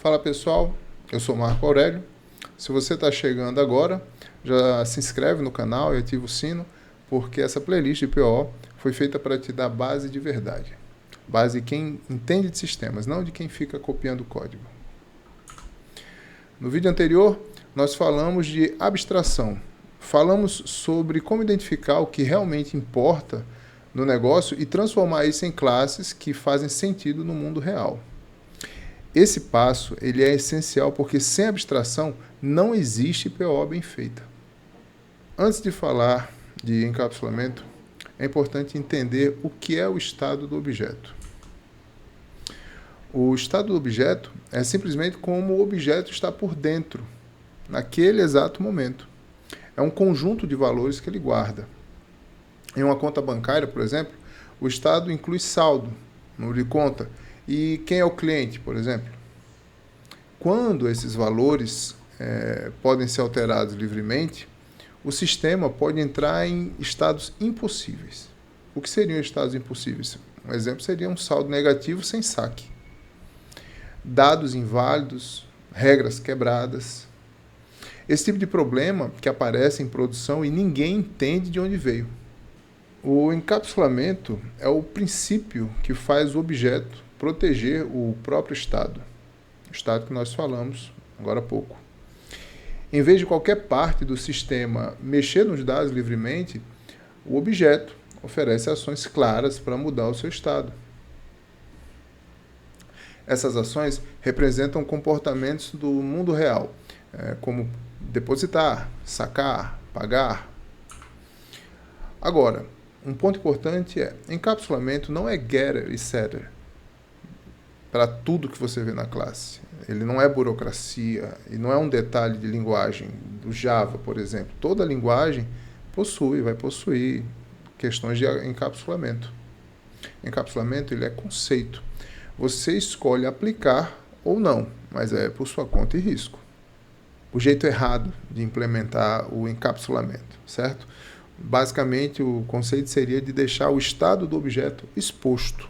Fala pessoal, eu sou Marco Aurélio. Se você está chegando agora, já se inscreve no canal e ativa o sino, porque essa playlist de PO foi feita para te dar base de verdade. Base de quem entende de sistemas, não de quem fica copiando código. No vídeo anterior, nós falamos de abstração. Falamos sobre como identificar o que realmente importa no negócio e transformar isso em classes que fazem sentido no mundo real. Esse passo ele é essencial porque sem abstração não existe PO bem feita. Antes de falar de encapsulamento, é importante entender o que é o estado do objeto. O estado do objeto é simplesmente como o objeto está por dentro, naquele exato momento. É um conjunto de valores que ele guarda. Em uma conta bancária, por exemplo, o estado inclui saldo, número de conta, e quem é o cliente, por exemplo. Quando esses valores podem ser alterados livremente, o sistema pode entrar em estados impossíveis. O que seriam estados impossíveis? Um exemplo seria um saldo negativo sem saque. Dados inválidos, regras quebradas. Esse tipo de problema que aparece em produção e ninguém entende de onde veio. O encapsulamento é o princípio que faz o objeto proteger o próprio estado. O estado que nós falamos agora há pouco. Em vez de qualquer parte do sistema mexer nos dados livremente, o objeto oferece ações claras para mudar o seu estado. Essas ações representam comportamentos do mundo real, como depositar, sacar, pagar. Agora, um ponto importante é, encapsulamento não é getter e setter para tudo que você vê na classe. Ele não é burocracia e não é um detalhe de linguagem do Java, por exemplo. Toda linguagem vai possuir questões de encapsulamento. Encapsulamento ele é conceito. Você escolhe aplicar ou não, mas é por sua conta e risco. O jeito errado de implementar o encapsulamento, certo? Basicamente, o conceito seria de deixar o estado do objeto exposto.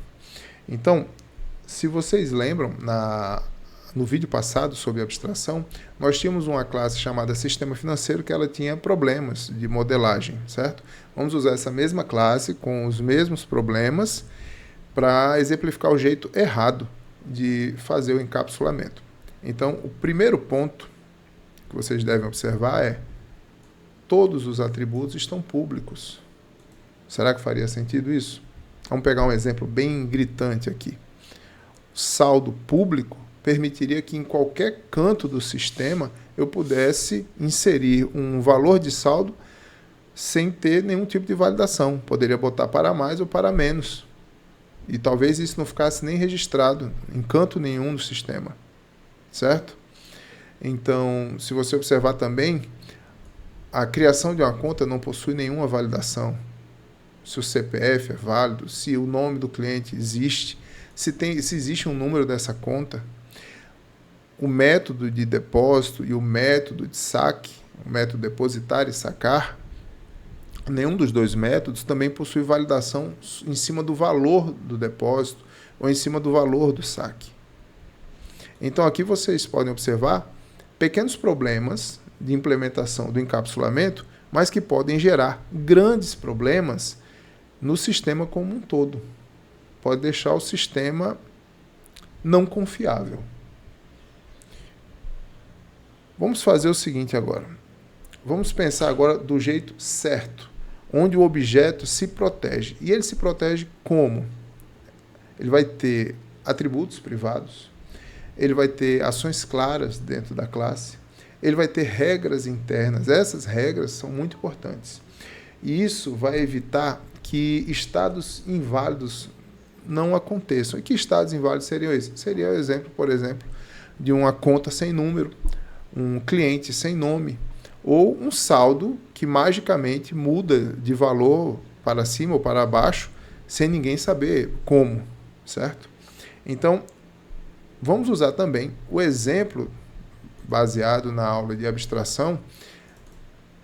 Então, se vocês lembram, no vídeo passado sobre abstração, nós tínhamos uma classe chamada Sistema Financeiro que ela tinha problemas de modelagem, certo? Vamos usar essa mesma classe com os mesmos problemas para exemplificar o jeito errado de fazer o encapsulamento. Então, o primeiro ponto que vocês devem observar é todos os atributos estão públicos. Será que faria sentido isso? Vamos pegar um exemplo bem gritante aqui. O saldo público permitiria que em qualquer canto do sistema eu pudesse inserir um valor de saldo sem ter nenhum tipo de validação. Poderia botar para mais ou para menos. E talvez isso não ficasse nem registrado em canto nenhum do sistema. Certo? Então, se você observar também, a criação de uma conta não possui nenhuma validação. Se o CPF é válido, se o nome do cliente existe, se existe um número dessa conta. O método de depósito e o método de saque, o método depositar e sacar, nenhum dos dois métodos também possui validação em cima do valor do depósito ou em cima do valor do saque. Então aqui vocês podem observar pequenos problemas de implementação do encapsulamento, mas que podem gerar grandes problemas no sistema como um todo. Pode deixar o sistema não confiável. Vamos fazer o seguinte agora. Vamos pensar agora do jeito certo, onde o objeto se protege. E ele se protege como? Ele vai ter atributos privados, ele vai ter ações claras dentro da classe, ele vai ter regras internas. Essas regras são muito importantes. E isso vai evitar que estados inválidos não aconteçam. E que estados inválidos seriam esses? Seria o exemplo, por exemplo, de uma conta sem número, um cliente sem nome, ou um saldo que magicamente muda de valor para cima ou para baixo, sem ninguém saber como, certo? Então, vamos usar também o exemplo baseado na aula de abstração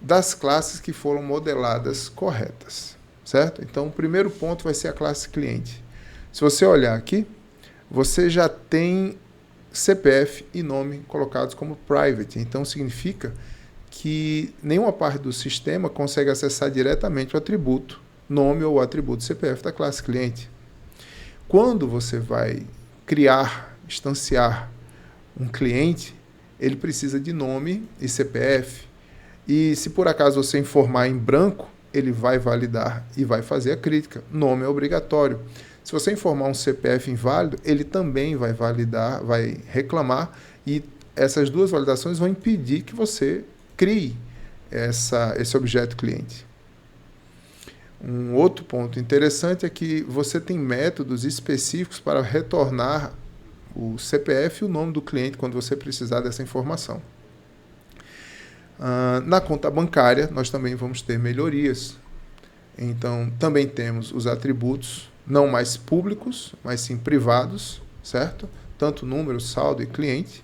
das classes que foram modeladas corretas, certo? Então, o primeiro ponto vai ser a classe cliente. Se você olhar aqui, você já tem CPF e nome colocados como private. Então, significa que nenhuma parte do sistema consegue acessar diretamente o atributo nome ou atributo CPF da classe cliente. Quando você vai criar, instanciar um cliente, ele precisa de nome e CPF. E se por acaso você informar em branco, ele vai validar e vai fazer a crítica. Nome é obrigatório. Se você informar um CPF inválido, ele também vai validar, vai reclamar, e essas duas validações vão impedir que você crie esse objeto cliente. Um outro ponto interessante é que você tem métodos específicos para retornar o CPF e o nome do cliente quando você precisar dessa informação. Na conta bancária, nós também vamos ter melhorias. Então, também temos os atributos, não mais públicos, mas sim privados, certo? Tanto número, saldo e cliente.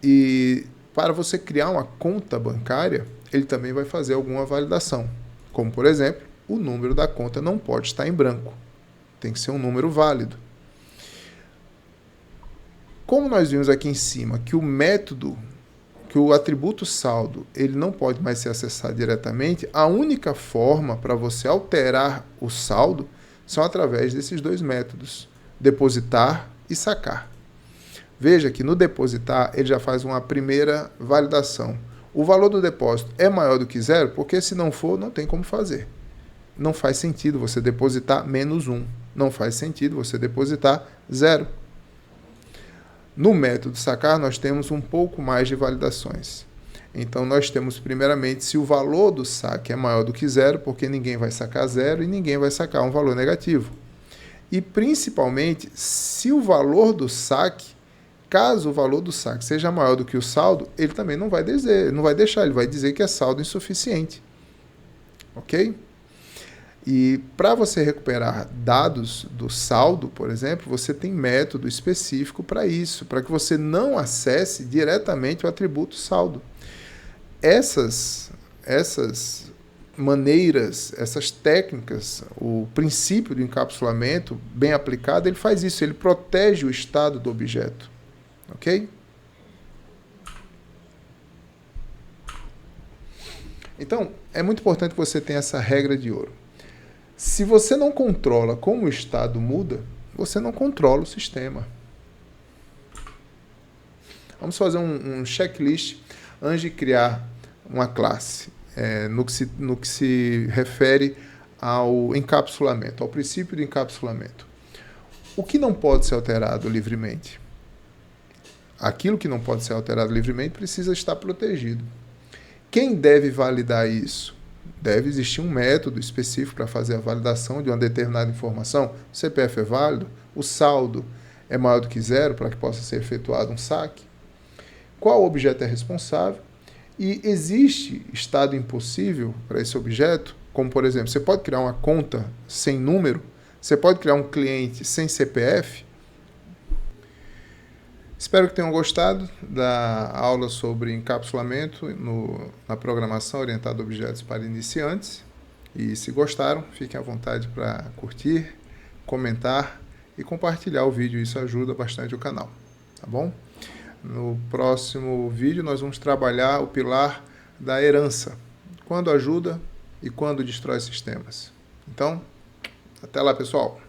E para você criar uma conta bancária, ele também vai fazer alguma validação. Como, por exemplo, o número da conta não pode estar em branco. Tem que ser um número válido. Como nós vimos aqui em cima que o atributo saldo, ele não pode mais ser acessado diretamente, a única forma para você alterar o saldo são através desses dois métodos, depositar e sacar. Veja que no depositar, ele já faz uma primeira validação. O valor do depósito é maior do que zero, porque se não for, não tem como fazer. Não faz sentido você depositar -1. Não faz sentido você depositar 0. No método sacar, nós temos um pouco mais de validações. Então, nós temos, primeiramente, se o valor do saque é maior do que 0, porque ninguém vai sacar 0 e ninguém vai sacar um valor negativo. E, principalmente, se o valor do saque, caso o valor do saque seja maior do que o saldo, ele também não vai deixar, ele vai dizer que é saldo insuficiente. Ok? E para você recuperar dados do saldo, por exemplo, você tem método específico para isso, para que você não acesse diretamente o atributo saldo. Essas maneiras, essas técnicas, o princípio do encapsulamento bem aplicado, ele faz isso, ele protege o estado do objeto. Ok? Então, é muito importante que você tenha essa regra de ouro. Se você não controla como o estado muda, você não controla o sistema. Vamos fazer um checklist antes de criar uma classe, no que se refere ao encapsulamento, ao princípio do encapsulamento. O que não pode ser alterado livremente? Aquilo que não pode ser alterado livremente precisa estar protegido. Quem deve validar isso? Deve existir um método específico para fazer a validação de uma determinada informação. O CPF é válido? O saldo é maior do que 0 para que possa ser efetuado um saque? Qual objeto é responsável? E existe estado impossível para esse objeto? Como, por exemplo, você pode criar uma conta sem número? Você pode criar um cliente sem CPF? Espero que tenham gostado da aula sobre encapsulamento na programação orientada a objetos para iniciantes. E se gostaram, fiquem à vontade para curtir, comentar e compartilhar o vídeo. Isso ajuda bastante o canal, tá bom? No próximo vídeo nós vamos trabalhar o pilar da herança. Quando ajuda e quando destrói sistemas. Então, até lá, pessoal!